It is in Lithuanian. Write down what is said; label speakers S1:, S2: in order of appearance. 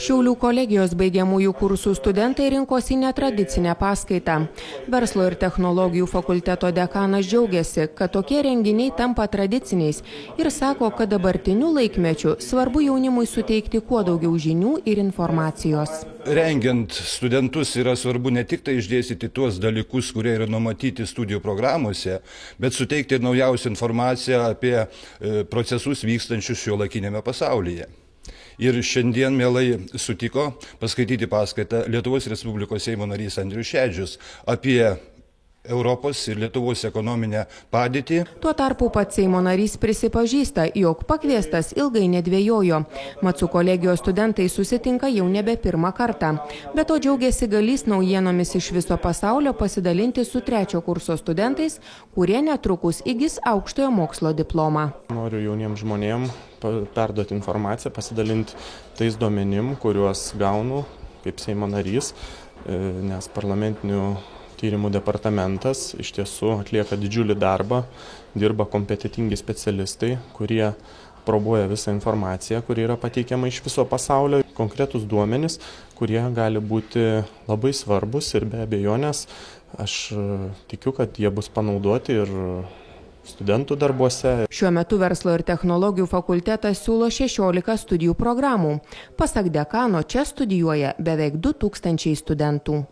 S1: Šiaulių kolegijos baigiamųjų kursų studentai rinkosi netradicinę paskaitą. Verslo ir technologijų fakulteto dekanas džiaugiasi, kad tokie renginiai tampa tradiciniais ir sako, kad dabartiniu laikmečiu svarbu jaunimui suteikti kuo daugiau žinių ir informacijos.
S2: Rengiant studentus yra svarbu ne tik tai išdėstyti tuos dalykus, kurie yra numatyti studijų programuose, bet suteikti ir naujausią informaciją apie procesus vykstančius šiuolaikiniame pasaulyje. Ir šiandien mielai sutiko paskaityti paskaitą Lietuvos Respublikos Seimo narys Andrius Šedžius apie Europos ir Lietuvos ekonominę padėtį.
S1: Tuo tarpu pats Seimo narys prisipažįsta, jog pakviestas ilgai nedvejojo. Mat su kolegijos studentai susitinka jau nebe pirmą kartą. Be to džiaugiasi galys naujienomis iš viso pasaulio pasidalinti su trečio kurso studentais, kurie netrukus įgis aukštojo mokslo diplomą.
S3: Noriu jauniems žmonėms perduoti informaciją, pasidalinti tais duomenim, kuriuos gaunu kaip Seimo narys, nes parlamentinių tyrimų departamentas iš tiesų atlieka didžiulį darbą, dirba kompetitingi specialistai, kurie aprobuoja visą informaciją, kuri yra pateikiama iš viso pasaulio, konkretus duomenys, kurie gali būti labai svarbus ir be abejonės aš tikiu, kad jie bus panaudoti ir studentų darbuose.
S1: Šiuo metu Verslo ir technologijų fakultetas siūlo 16 studijų programų. Pasak dekano, čia studijuoja beveik 2000 studentų.